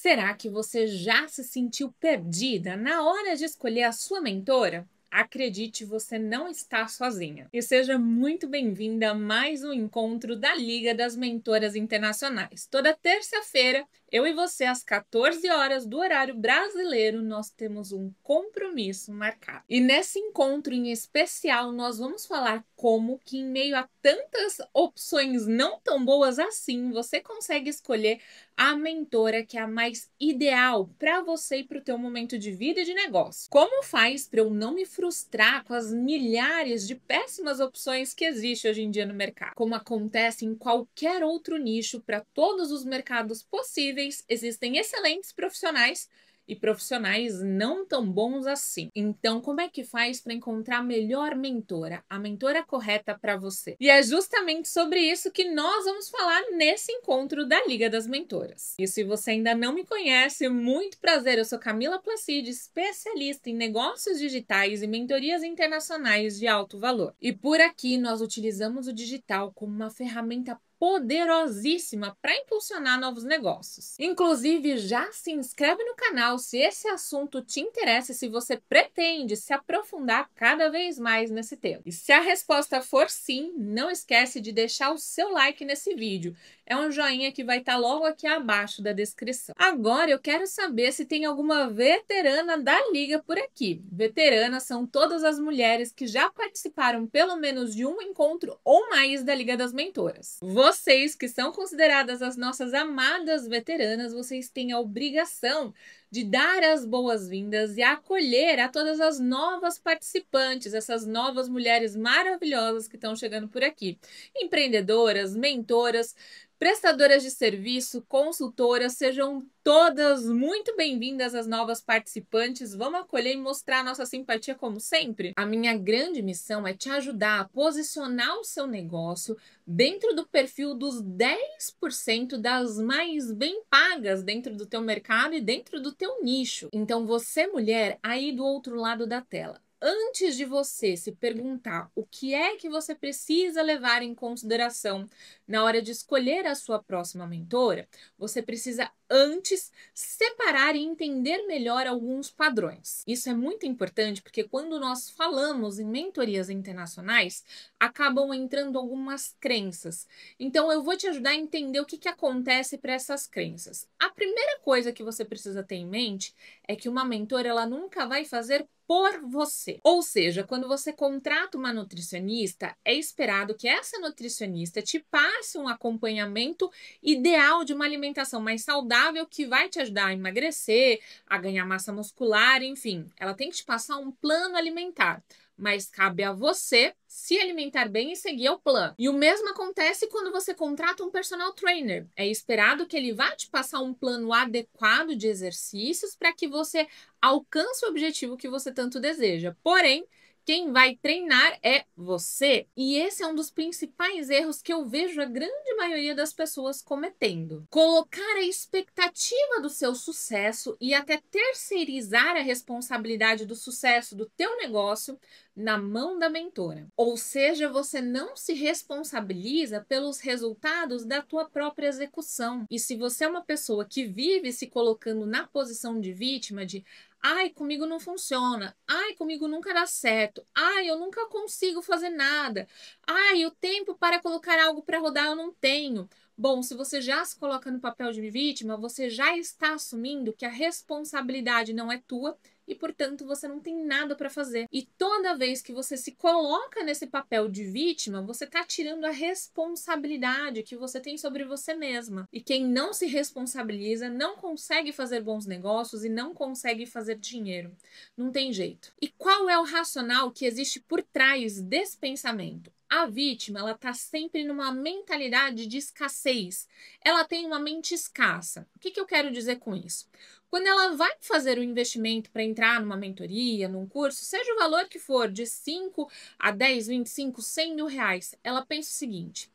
Será que você já se sentiu perdida na hora de escolher a sua mentora? Acredite, você não está sozinha. E seja muito bem-vinda a mais um encontro da Liga das Mentoras Internacionais. Toda terça-feira, eu e você, às 14 horas do horário brasileiro, nós temos um compromisso marcado. E nesse encontro em especial, nós vamos falar como que, em meio a tantas opções não tão boas assim, você consegue escolher a mentora que é a mais ideal para você e para o teu momento de vida e de negócio. Como faz para eu não me frustrar com as milhares de péssimas opções que existem hoje em dia no mercado? Como acontece em qualquer outro nicho, para todos os mercados possíveis, existem excelentes profissionais e profissionais não tão bons assim. Então, como é que faz para encontrar a melhor mentora, a mentora correta para você? E é justamente sobre isso que nós vamos falar nesse encontro da Liga das Mentoras. E se você ainda não me conhece, muito prazer, eu sou Camila Placide, especialista em negócios digitais e mentorias internacionais de alto valor. E por aqui nós utilizamos o digital como uma ferramenta poderosíssima para impulsionar novos negócios. Inclusive, já se inscreve no canal se esse assunto te interessa e se você pretende se aprofundar cada vez mais nesse tema. E se a resposta for sim, não esquece de deixar o seu like nesse vídeo. É um joinha que vai estar logo aqui abaixo da descrição. Agora eu quero saber se tem alguma veterana da Liga por aqui. Veteranas são todas as mulheres que já participaram pelo menos de um encontro ou mais da Liga das Mentoras. Vocês que são consideradas as nossas amadas veteranas, vocês têm a obrigação de dar as boas-vindas e acolher a todas as novas participantes, essas novas mulheres maravilhosas que estão chegando por aqui. Empreendedoras, mentoras, prestadoras de serviço, consultoras, sejam todas muito bem-vindas às novas participantes. Vamos acolher e mostrar nossa simpatia como sempre? A minha grande missão é te ajudar a posicionar o seu negócio dentro do perfil dos 10% das mais bem pagas dentro do teu mercado e dentro do teu nicho. Então você, mulher, aí do outro lado da tela, antes de você se perguntar o que é que você precisa levar em consideração na hora de escolher a sua próxima mentora, você precisa antes separar e entender melhor alguns padrões. Isso é muito importante porque quando nós falamos em mentorias internacionais, acabam entrando algumas crenças. Então eu vou te ajudar a entender o que acontece para essas crenças. A primeira coisa que você precisa ter em mente é que uma mentora ela nunca vai fazer por você. Ou seja, quando você contrata uma nutricionista, é esperado que essa nutricionista te passe um acompanhamento ideal de uma alimentação mais saudável que vai te ajudar a emagrecer, a ganhar massa muscular, enfim. Ela tem que te passar um plano alimentar. Mas cabe a você se alimentar bem e seguir o plano. E o mesmo acontece quando você contrata um personal trainer. É esperado que ele vá te passar um plano adequado de exercícios para que você alcance o objetivo que você tanto deseja. Porém, quem vai treinar é você. E esse é um dos principais erros que eu vejo a grande maioria das pessoas cometendo. Colocar a expectativa do seu sucesso e até terceirizar a responsabilidade do sucesso do teu negócio na mão da mentora. Ou seja, você não se responsabiliza pelos resultados da tua própria execução. E se você é uma pessoa que vive se colocando na posição de vítima, de ai, comigo não funciona. Ai, comigo nunca dá certo. Ai, eu nunca consigo fazer nada. Ai, o tempo para colocar algo para rodar eu não tenho. Bom, se você já se coloca no papel de vítima, você já está assumindo que a responsabilidade não é tua e, portanto, você não tem nada para fazer. E toda vez que você se coloca nesse papel de vítima, você está tirando a responsabilidade que você tem sobre você mesma. E quem não se responsabiliza não consegue fazer bons negócios e não consegue fazer dinheiro. Não tem jeito. E qual é o racional que existe por trás desse pensamento? A vítima, ela está sempre numa mentalidade de escassez. Ela tem uma mente escassa. O que eu quero dizer com isso? Quando ela vai fazer o investimento para entrar numa mentoria, num curso, seja o valor que for, de 5 a 10, 25, 100 mil reais, ela pensa o seguinte: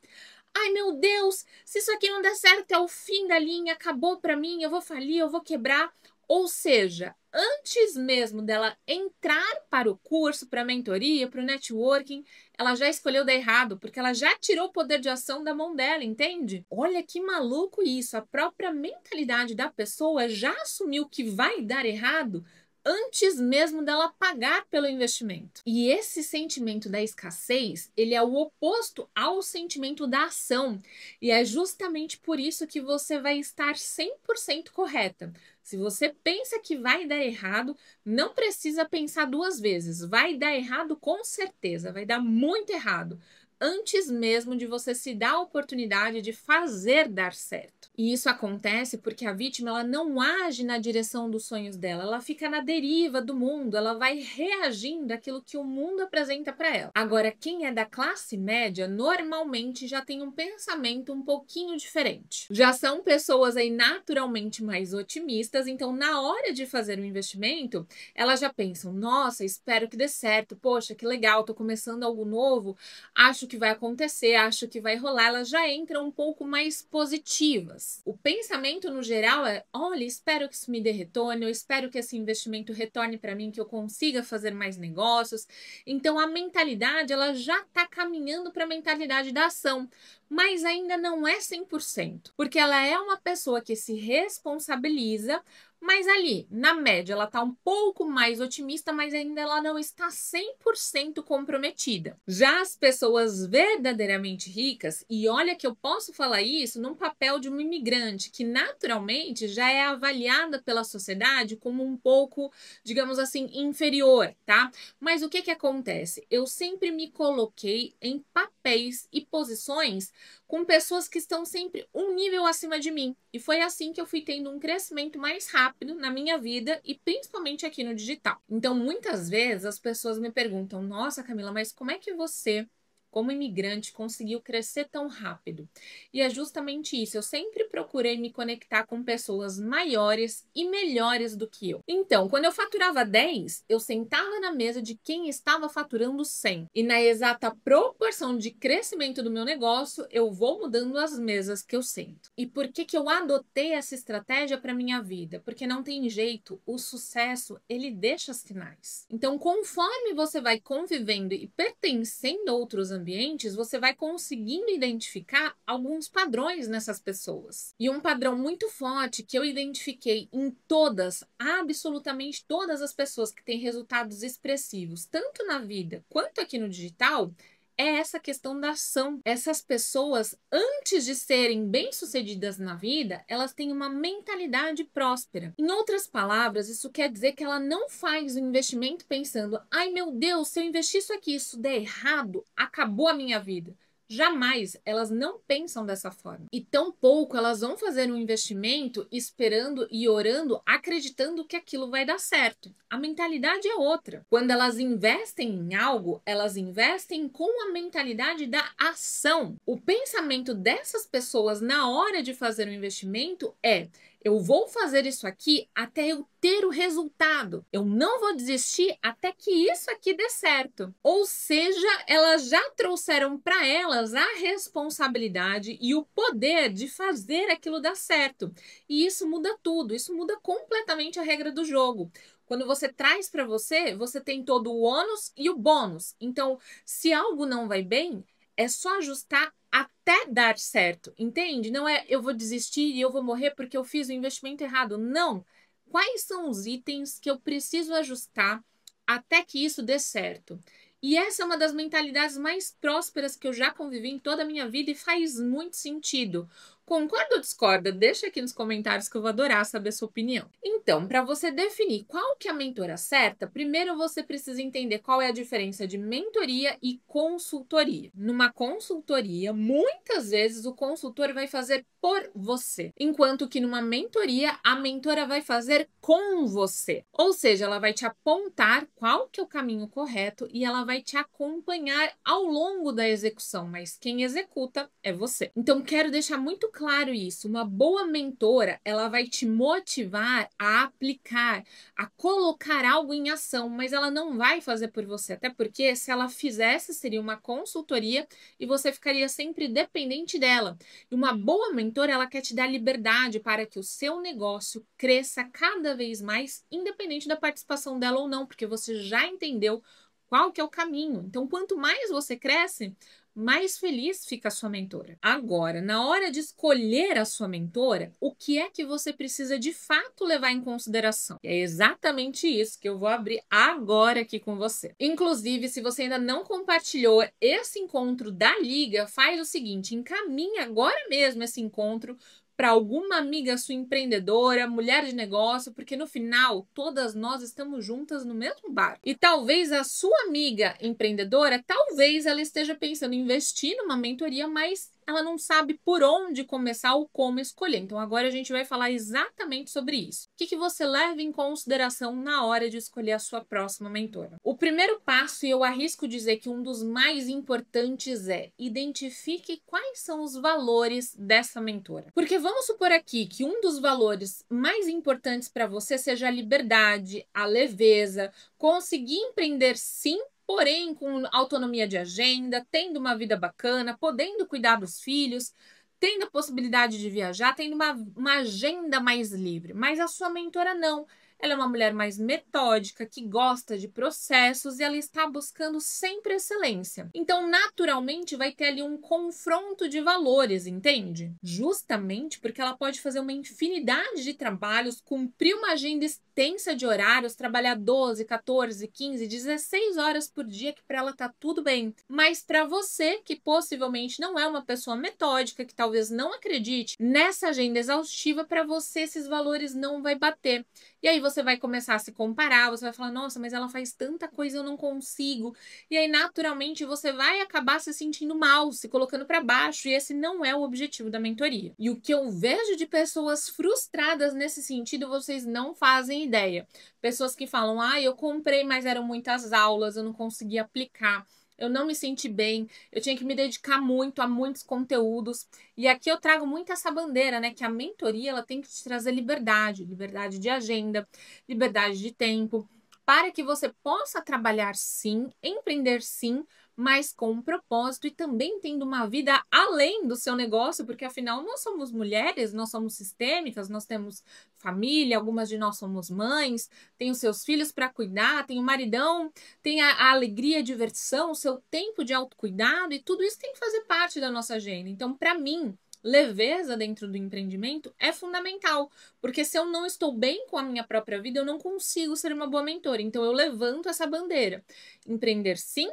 Ai, meu Deus, se isso aqui não der certo, é o fim da linha, acabou para mim, eu vou falir, eu vou quebrar. Ou seja, antes mesmo dela entrar para o curso, para a mentoria, para o networking, ela já escolheu dar errado, porque ela já tirou o poder de ação da mão dela, entende? Olha que maluco isso, a própria mentalidade da pessoa já assumiu que vai dar errado antes mesmo dela pagar pelo investimento. E esse sentimento da escassez, ele é o oposto ao sentimento da ação. E é justamente por isso que você vai estar 100% correta. Se você pensa que vai dar errado, não precisa pensar duas vezes. Vai dar errado com certeza, vai dar muito errado, antes mesmo de você se dar a oportunidade de fazer dar certo. E isso acontece porque a vítima ela não age na direção dos sonhos dela, ela fica na deriva do mundo, ela vai reagindo àquilo que o mundo apresenta para ela. Agora, quem é da classe média normalmente já tem um pensamento um pouquinho diferente. Já são pessoas aí naturalmente mais otimistas, então na hora de fazer um investimento, elas já pensam: nossa, espero que dê certo, poxa, que legal, tô começando algo novo, acho que vai acontecer, acho que vai rolar, elas já entram um pouco mais positivas. O pensamento no geral é: olha, espero que isso me dê retorno, eu espero que esse investimento retorne para mim, que eu consiga fazer mais negócios. Então a mentalidade ela já está caminhando para a mentalidade da ação, mas ainda não é 100%, porque ela é uma pessoa que se responsabiliza, mas ali, na média, ela está um pouco mais otimista, mas ainda ela não está 100% comprometida. Já as pessoas verdadeiramente ricas, e olha que eu posso falar isso num papel de uma imigrante, que naturalmente já é avaliada pela sociedade como um pouco, digamos assim, inferior, tá? Mas o que que acontece? Eu sempre me coloquei em papéis e posições com pessoas que estão sempre um nível acima de mim. E foi assim que eu fui tendo um crescimento mais rápido na minha vida e principalmente aqui no digital. Então, muitas vezes as pessoas me perguntam: nossa, Camila, mas como é que você, como imigrante, conseguiu crescer tão rápido? E é justamente isso. Eu sempre procurei me conectar com pessoas maiores e melhores do que eu. Então, quando eu faturava 10, eu sentava na mesa de quem estava faturando 100. E na exata proporção de crescimento do meu negócio, eu vou mudando as mesas que eu sento. E por que que eu adotei essa estratégia para minha vida? Porque não tem jeito, o sucesso, ele deixa sinais. Então, conforme você vai convivendo e pertencendo a outros ambientes, você vai conseguindo identificar alguns padrões nessas pessoas. E um padrão muito forte que eu identifiquei em todas, absolutamente todas as pessoas que têm resultados expressivos, tanto na vida quanto aqui no digital, é essa questão da ação. Essas pessoas, antes de serem bem-sucedidas na vida, elas têm uma mentalidade próspera. Em outras palavras, isso quer dizer que ela não faz o investimento pensando: ai meu Deus, se eu investir isso aqui, isso der errado, acabou a minha vida. Jamais, elas não pensam dessa forma. E tampouco elas vão fazer um investimento esperando e orando, acreditando que aquilo vai dar certo. A mentalidade é outra. Quando elas investem em algo, elas investem com a mentalidade da ação. O pensamento dessas pessoas na hora de fazer um investimento é: eu vou fazer isso aqui até eu ter o resultado. Eu não vou desistir até que isso aqui dê certo. Ou seja, elas já trouxeram para elas a responsabilidade e o poder de fazer aquilo dar certo. E isso muda tudo, isso muda completamente a regra do jogo. Quando você traz para você, você tem todo o ônus e o bônus. Então, se algo não vai bem, é só ajustar até dar certo, entende? Não é eu vou desistir e eu vou morrer porque eu fiz o investimento errado. Não. Quais são os itens que eu preciso ajustar até que isso dê certo? E essa é uma das mentalidades mais prósperas que eu já convivi em toda a minha vida e faz muito sentido. Concorda ou discorda? Deixa aqui nos comentários que eu vou adorar saber a sua opinião. Então, para você definir qual que é a mentora certa, primeiro você precisa entender qual é a diferença de mentoria e consultoria. Numa consultoria, muitas vezes o consultor vai fazer por você, enquanto que numa mentoria, a mentora vai fazer com você. Ou seja, ela vai te apontar qual que é o caminho correto e ela vai te acompanhar ao longo da execução, mas quem executa é você. Então, quero deixar muito claro isso. Uma boa mentora, ela vai te motivar a aplicar, a colocar algo em ação, mas ela não vai fazer por você. Até porque se ela fizesse, seria uma consultoria e você ficaria sempre dependente dela. E uma boa mentora, ela quer te dar liberdade para que o seu negócio cresça cada vez mais, independente da participação dela ou não, porque você já entendeu qual que é o caminho. Então, quanto mais você cresce, mais feliz fica a sua mentora. Agora, na hora de escolher a sua mentora, o que é que você precisa de fato levar em consideração? É exatamente isso que eu vou abrir agora aqui com você. Inclusive, se você ainda não compartilhou esse encontro da Liga, faz o seguinte, encaminhe agora mesmo esse encontro para alguma amiga sua empreendedora, mulher de negócio, porque no final todas nós estamos juntas no mesmo barco. E talvez a sua amiga empreendedora, talvez ela esteja pensando em investir numa mentoria, mas ela não sabe por onde começar ou como escolher. Então agora a gente vai falar exatamente sobre isso. O que você leva em consideração na hora de escolher a sua próxima mentora? O primeiro passo, e eu arrisco dizer que um dos mais importantes, é identifique quais são os valores dessa mentora. Porque vamos supor aqui que um dos valores mais importantes para você seja a liberdade, a leveza, conseguir empreender sim, porém com autonomia de agenda, tendo uma vida bacana, podendo cuidar dos filhos, tendo a possibilidade de viajar, tendo uma agenda mais livre. Mas a sua mentora não. Ela é uma mulher mais metódica, que gosta de processos e ela está buscando sempre excelência. Então, naturalmente, vai ter ali um confronto de valores, entende? Justamente porque ela pode fazer uma infinidade de trabalhos, cumprir uma agenda extensa de horários, trabalhar 12, 14, 15, 16 horas por dia, que para ela tá tudo bem. Mas para você, que possivelmente não é uma pessoa metódica, que talvez não acredite nessa agenda exaustiva, para você esses valores não vai bater. E aí você vai começar a se comparar, você vai falar, nossa, mas ela faz tanta coisa, eu não consigo. E aí, naturalmente, você vai acabar se sentindo mal, se colocando para baixo, e esse não é o objetivo da mentoria. E o que eu vejo de pessoas frustradas nesse sentido, vocês não fazem ideia. Pessoas que falam, eu comprei, mas eram muitas aulas, eu não consegui aplicar. Eu não me senti bem, eu tinha que me dedicar muito a muitos conteúdos. E aqui eu trago muito essa bandeira, né? Que a mentoria, ela tem que te trazer liberdade, liberdade de agenda, liberdade de tempo, para que você possa trabalhar sim, empreender sim, mas com um propósito e também tendo uma vida além do seu negócio, porque afinal nós somos mulheres, nós somos sistêmicas, nós temos família, algumas de nós somos mães, tem os seus filhos para cuidar, tem o maridão, tem a alegria, a diversão, o seu tempo de autocuidado, e tudo isso tem que fazer parte da nossa agenda. Então, para mim, leveza dentro do empreendimento é fundamental, porque se eu não estou bem com a minha própria vida, eu não consigo ser uma boa mentora. Então, eu levanto essa bandeira. Empreender sim,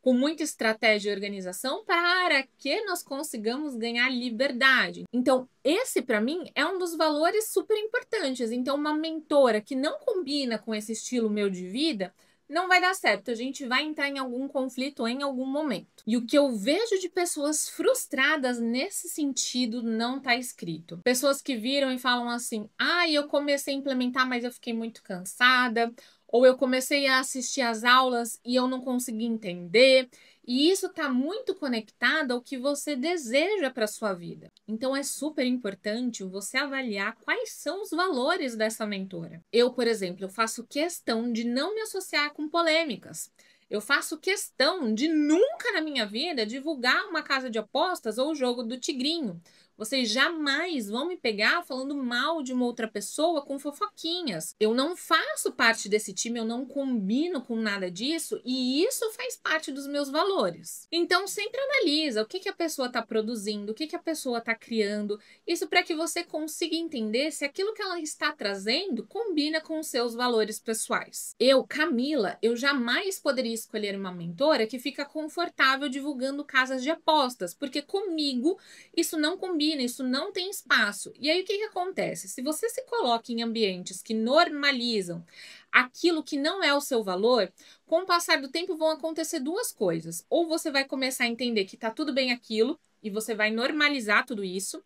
com muita estratégia e organização, para que nós consigamos ganhar liberdade. Então, esse para mim é um dos valores super importantes. Então, uma mentora que não combina com esse estilo meu de vida, não vai dar certo, a gente vai entrar em algum conflito em algum momento. E o que eu vejo de pessoas frustradas nesse sentido não está escrito. Pessoas que viram e falam assim, eu comecei a implementar, mas eu fiquei muito cansada, ou eu comecei a assistir às aulas e eu não consegui entender. E isso está muito conectado ao que você deseja para a sua vida. Então, é super importante você avaliar quais são os valores dessa mentora. Eu, por exemplo, eu faço questão de não me associar com polêmicas. Eu faço questão de nunca na minha vida divulgar uma casa de apostas ou o jogo do tigrinho. Vocês jamais vão me pegar falando mal de uma outra pessoa com fofoquinhas. Eu não faço parte desse time, eu não combino com nada disso, e isso faz parte dos meus valores. Então, sempre analisa o que a pessoa está produzindo, o que a pessoa está criando, isso para que você consiga entender se aquilo que ela está trazendo combina com os seus valores pessoais. Eu, Camila, eu jamais poderia escolher uma mentora que fica confortável divulgando casas de apostas, porque comigo isso não combina, isso não tem espaço. E aí o que acontece? Se você se coloca em ambientes que normalizam aquilo que não é o seu valor, com o passar do tempo vão acontecer duas coisas. Ou você vai começar a entender que tá tudo bem aquilo e você vai normalizar tudo isso,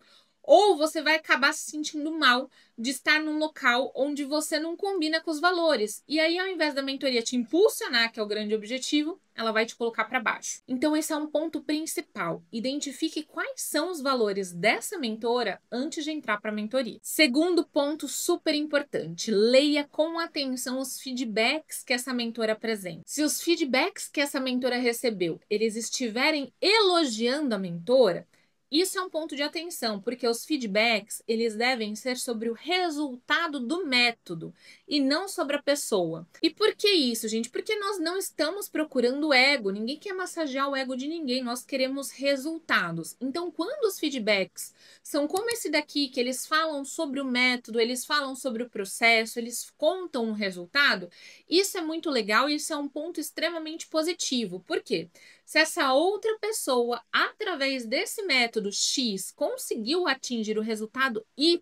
ou você vai acabar se sentindo mal de estar num local onde você não combina com os valores. E aí, ao invés da mentoria te impulsionar, que é o grande objetivo, ela vai te colocar para baixo. Então, esse é um ponto principal. Identifique quais são os valores dessa mentora antes de entrar para a mentoria. Segundo ponto super importante, leia com atenção os feedbacks que essa mentora apresenta. Se os feedbacks que essa mentora recebeu, eles estiverem elogiando a mentora, isso é um ponto de atenção, porque os feedbacks, eles devem ser sobre o resultado do método e não sobre a pessoa. E por que isso, gente? Porque nós não estamos procurando ego, ninguém quer massagear o ego de ninguém, nós queremos resultados. Então, quando os feedbacks são como esse daqui, que eles falam sobre o método, eles falam sobre o processo, eles contam o resultado, isso é muito legal e isso é um ponto extremamente positivo. Por quê? Se essa outra pessoa, através desse método X, conseguiu atingir o resultado Y,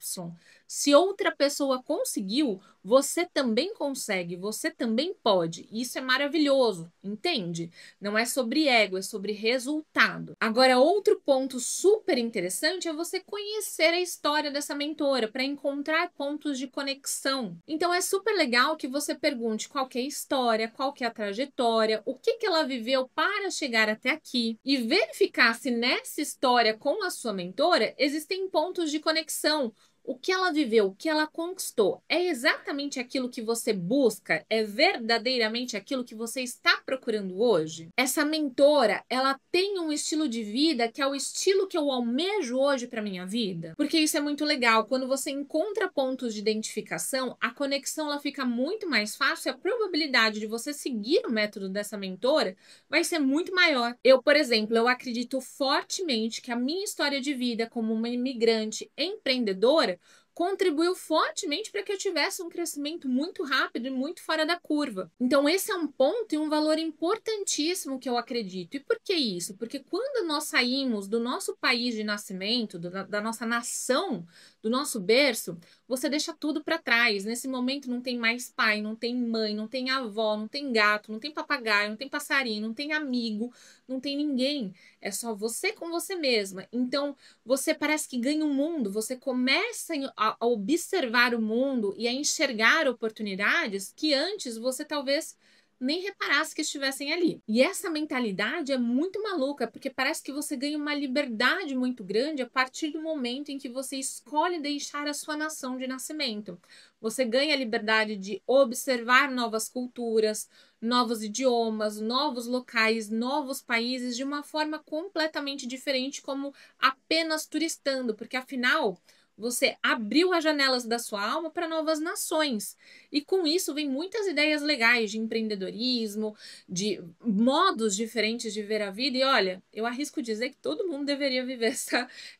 se outra pessoa conseguiu, você também consegue, você também pode. Isso é maravilhoso, entende? Não é sobre ego, é sobre resultado. Agora, outro ponto super interessante é você conhecer a história dessa mentora para encontrar pontos de conexão. Então, é super legal que você pergunte qual que é a história, qual que é a trajetória, o que ela viveu para chegar até aqui e verificar se nessa história com a sua mentora existem pontos de conexão. O que ela viveu, o que ela conquistou, é exatamente aquilo que você busca? É verdadeiramente aquilo que você está procurando hoje? Essa mentora, ela tem um estilo de vida que é o estilo que eu almejo hoje para minha vida? Porque isso é muito legal. Quando você encontra pontos de identificação, a conexão ela fica muito mais fácil e a probabilidade de você seguir o método dessa mentora vai ser muito maior. Eu, por exemplo, eu acredito fortemente que a minha história de vida como uma imigrante empreendedora contribuiu fortemente para que eu tivesse um crescimento muito rápido e muito fora da curva. Então, esse é um ponto e um valor importantíssimo que eu acredito. E por que isso? Porque quando nós saímos do nosso país de nascimento, da nossa nação, do nosso berço, você deixa tudo para trás. Nesse momento não tem mais pai, não tem mãe, não tem avó, não tem gato, não tem papagaio, não tem passarinho, não tem amigo, não tem ninguém. É só você com você mesma. Então, você parece que ganha um mundo, você começa a observar o mundo e a enxergar oportunidades que antes você talvez nem reparasse que estivessem ali. E essa mentalidade é muito maluca, porque parece que você ganha uma liberdade muito grande a partir do momento em que você escolhe deixar a sua nação de nascimento. Você ganha a liberdade de observar novas culturas, novos idiomas, novos locais, novos países de uma forma completamente diferente, como apenas turistando, porque afinal você abriu as janelas da sua alma para novas nações. E com isso vem muitas ideias legais de empreendedorismo, de modos diferentes de ver a vida. E olha, eu arrisco dizer que todo mundo deveria viver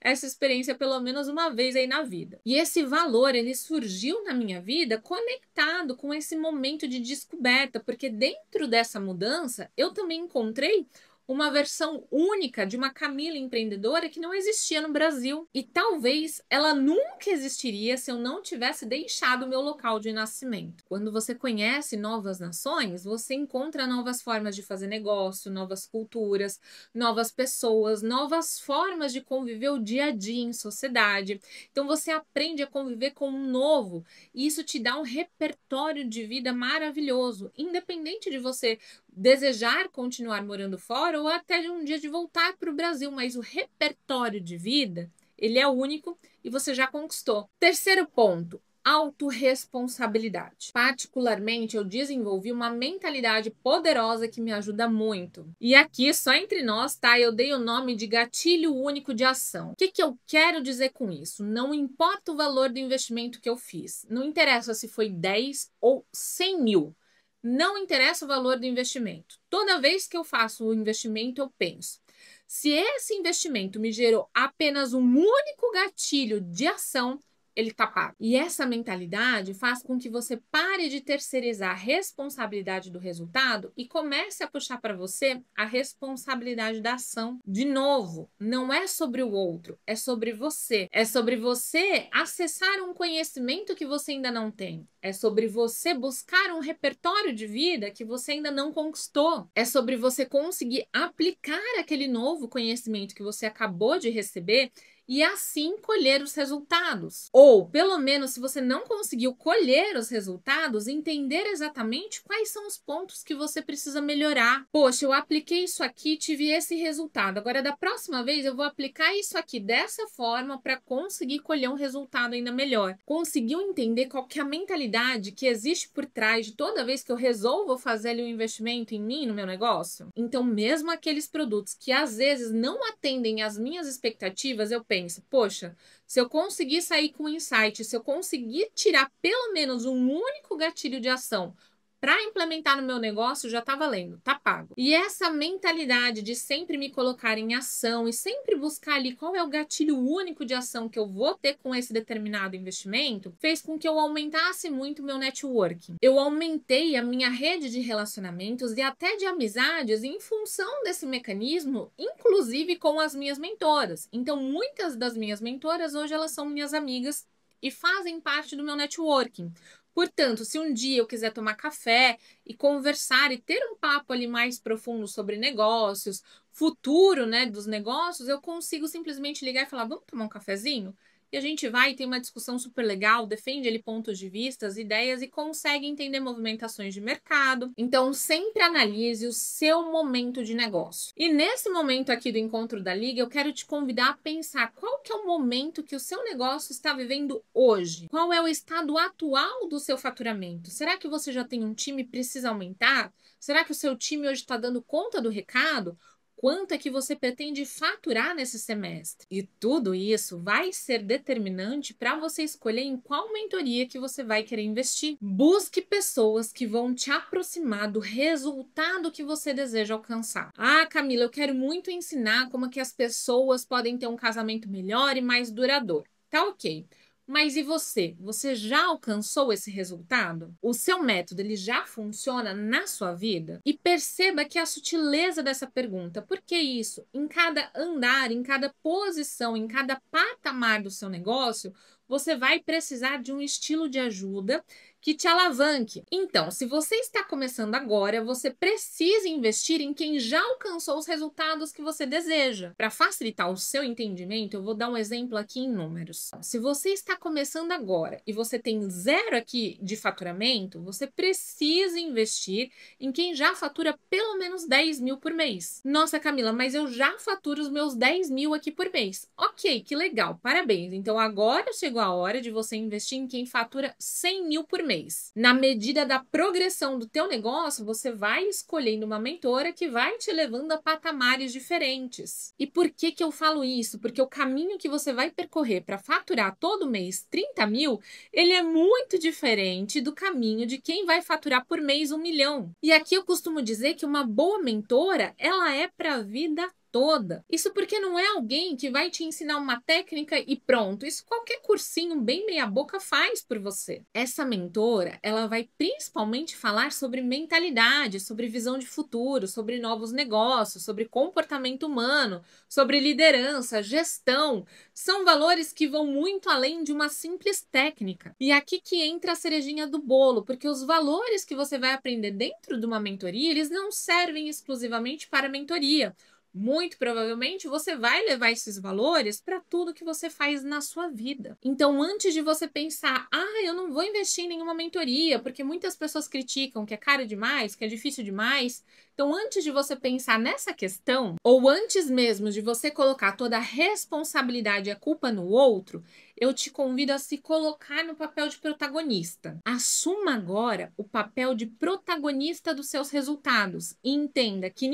essa experiência pelo menos uma vez aí na vida. E esse valor, ele surgiu na minha vida conectado com esse momento de descoberta, porque dentro dessa mudança eu também encontrei uma versão única de uma Camila empreendedora que não existia no Brasil. E talvez ela nunca existiria se eu não tivesse deixado o meu local de nascimento. Quando você conhece novas nações, você encontra novas formas de fazer negócio, novas culturas, novas pessoas, novas formas de conviver o dia a dia em sociedade. Então você aprende a conviver com um novo e isso te dá um repertório de vida maravilhoso, independente de você desejar continuar morando fora ou até de um dia de voltar para o Brasil, mas o repertório de vida, ele é único e você já conquistou. Terceiro ponto, autorresponsabilidade. Particularmente, eu desenvolvi uma mentalidade poderosa que me ajuda muito. E aqui, só entre nós, tá? Eu dei o nome de gatilho único de ação. O que eu quero dizer com isso? Não importa o valor do investimento que eu fiz. Não interessa se foi 10 ou 100 mil. Não interessa o valor do investimento. Toda vez que eu faço o investimento, eu penso: se esse investimento me gerou apenas um único gatilho de ação, ele está pago. E essa mentalidade faz com que você pare de terceirizar a responsabilidade do resultado e comece a puxar para você a responsabilidade da ação. De novo, não é sobre o outro, é sobre você. É sobre você acessar um conhecimento que você ainda não tem. É sobre você buscar um repertório de vida que você ainda não conquistou. É sobre você conseguir aplicar aquele novo conhecimento que você acabou de receber e assim colher os resultados. Ou, pelo menos, se você não conseguiu colher os resultados, entender exatamente quais são os pontos que você precisa melhorar. Poxa, eu apliquei isso aqui, tive esse resultado. Agora, da próxima vez, eu vou aplicar isso aqui dessa forma para conseguir colher um resultado ainda melhor. Conseguiu entender qual que é a mentalidade que existe por trás de toda vez que eu resolvo fazer ali um investimento em mim, no meu negócio? Então, mesmo aqueles produtos que às vezes não atendem às minhas expectativas, eu penso, poxa, se eu conseguir sair com insight, se eu conseguir tirar pelo menos um único gatilho de ação para implementar no meu negócio, já tá valendo, tá pago. E essa mentalidade de sempre me colocar em ação e sempre buscar ali qual é o gatilho único de ação que eu vou ter com esse determinado investimento, fez com que eu aumentasse muito o meu networking. Eu aumentei a minha rede de relacionamentos e até de amizades em função desse mecanismo, inclusive com as minhas mentoras. Então, muitas das minhas mentoras hoje elas são minhas amigas e fazem parte do meu networking. Portanto, se um dia eu quiser tomar café e conversar e ter um papo ali mais profundo sobre negócios, futuro, né, dos negócios, eu consigo simplesmente ligar e falar, vamos tomar um cafezinho? E a gente vai e tem uma discussão super legal, defende ali pontos de vista, ideias e consegue entender movimentações de mercado. Então, sempre analise o seu momento de negócio. E nesse momento aqui do Encontro da Liga, eu quero te convidar a pensar qual que é o momento que o seu negócio está vivendo hoje. Qual é o estado atual do seu faturamento? Será que você já tem um time e precisa aumentar? Será que o seu time hoje está dando conta do recado? Quanto é que você pretende faturar nesse semestre? E tudo isso vai ser determinante para você escolher em qual mentoria que você vai querer investir. Busque pessoas que vão te aproximar do resultado que você deseja alcançar. Ah, Camila, eu quero muito ensinar como que as pessoas podem ter um casamento melhor e mais duradouro. Tá ok. Mas e você? Você já alcançou esse resultado? O seu método ele já funciona na sua vida? E perceba que a sutileza dessa pergunta, por que isso? Em cada andar, em cada posição, em cada patamar do seu negócio, você vai precisar de um estilo de ajuda que te alavanque. Então, se você está começando agora, você precisa investir em quem já alcançou os resultados que você deseja. Para facilitar o seu entendimento, eu vou dar um exemplo aqui em números. Se você está começando agora e você tem 0 aqui de faturamento, você precisa investir em quem já fatura pelo menos 10 mil por mês. Nossa, Camila, mas eu já faturo os meus 10 mil aqui por mês. Ok, que legal, parabéns. Então agora chegou a hora de você investir em quem fatura 100 mil por mês. Na medida da progressão do teu negócio, você vai escolhendo uma mentora que vai te levando a patamares diferentes. E por que que eu falo isso? Porque o caminho que você vai percorrer para faturar todo mês 30 mil, ele é muito diferente do caminho de quem vai faturar por mês 1 milhão. E aqui eu costumo dizer que uma boa mentora, ela é para a vida toda. Isso porque não é alguém que vai te ensinar uma técnica e pronto. Isso qualquer cursinho bem meia boca faz por você. Essa mentora, ela vai principalmente falar sobre mentalidade, sobre visão de futuro, sobre novos negócios, sobre comportamento humano, sobre liderança, gestão. São valores que vão muito além de uma simples técnica. E aqui que entra a cerejinha do bolo, porque os valores que você vai aprender dentro de uma mentoria, eles não servem exclusivamente para a mentoria. Muito provavelmente você vai levar esses valores para tudo que você faz na sua vida. Então, antes de você pensar, eu não vou investir em nenhuma mentoria, porque muitas pessoas criticam que é caro demais, que é difícil demais. Então, antes de você pensar nessa questão, ou antes mesmo de você colocar toda a responsabilidade e a culpa no outro, eu te convido a se colocar no papel de protagonista. Assuma agora o papel de protagonista dos seus resultados e entenda que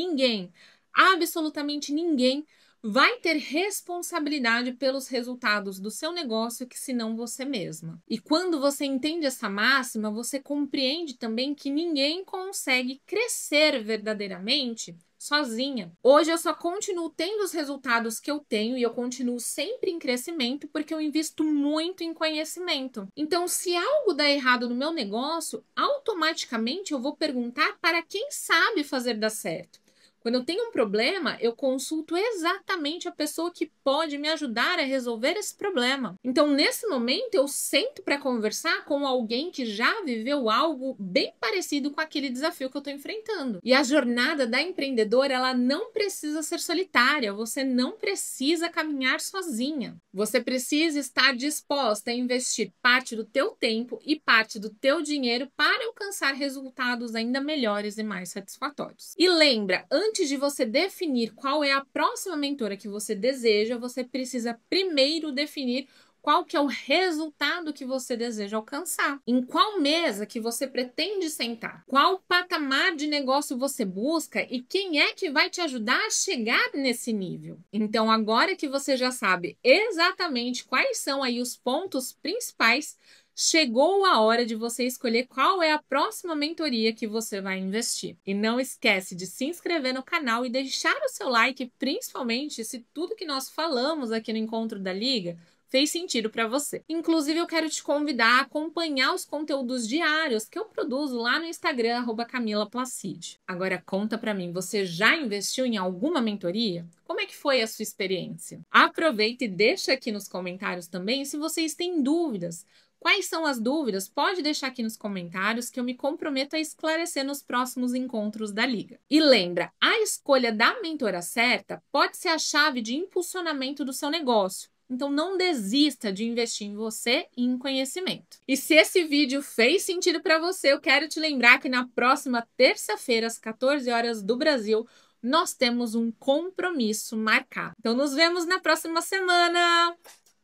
absolutamente ninguém vai ter responsabilidade pelos resultados do seu negócio que senão você mesma. E quando você entende essa máxima, você compreende também que ninguém consegue crescer verdadeiramente sozinha. Hoje eu só continuo tendo os resultados que eu tenho e eu continuo sempre em crescimento porque eu invisto muito em conhecimento. Então, se algo dá errado no meu negócio, automaticamente eu vou perguntar para quem sabe fazer dar certo. Quando eu tenho um problema, eu consulto exatamente a pessoa que pode me ajudar a resolver esse problema. Então, nesse momento, eu sento para conversar com alguém que já viveu algo bem parecido com aquele desafio que eu estou enfrentando. E a jornada da empreendedora, ela não precisa ser solitária, você não precisa caminhar sozinha. Você precisa estar disposta a investir parte do teu tempo e parte do teu dinheiro para alcançar resultados ainda melhores e mais satisfatórios. E lembra, antes de você definir qual é a próxima mentora que você deseja, você precisa primeiro definir qual que é o resultado que você deseja alcançar. Em qual mesa que você pretende sentar? Qual patamar de negócio você busca e quem é que vai te ajudar a chegar nesse nível? Então, agora que você já sabe exatamente quais são aí os pontos principais, chegou a hora de você escolher qual é a próxima mentoria que você vai investir. E não esquece de se inscrever no canal e deixar o seu like, principalmente se tudo que nós falamos aqui no Encontro da Liga fez sentido para você. Inclusive, eu quero te convidar a acompanhar os conteúdos diários que eu produzo lá no Instagram, @CamilaPlacide. Agora, conta para mim, você já investiu em alguma mentoria? Como é que foi a sua experiência? Aproveita e deixa aqui nos comentários também se vocês têm dúvidas. Quais são as dúvidas? Pode deixar aqui nos comentários que eu me comprometo a esclarecer nos próximos encontros da Liga. E lembra, a escolha da mentora certa pode ser a chave de impulsionamento do seu negócio. Então não desista de investir em você e em conhecimento. E se esse vídeo fez sentido para você, eu quero te lembrar que na próxima terça-feira, às 14 horas do Brasil, nós temos um compromisso marcado. Então nos vemos na próxima semana.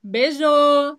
Beijo!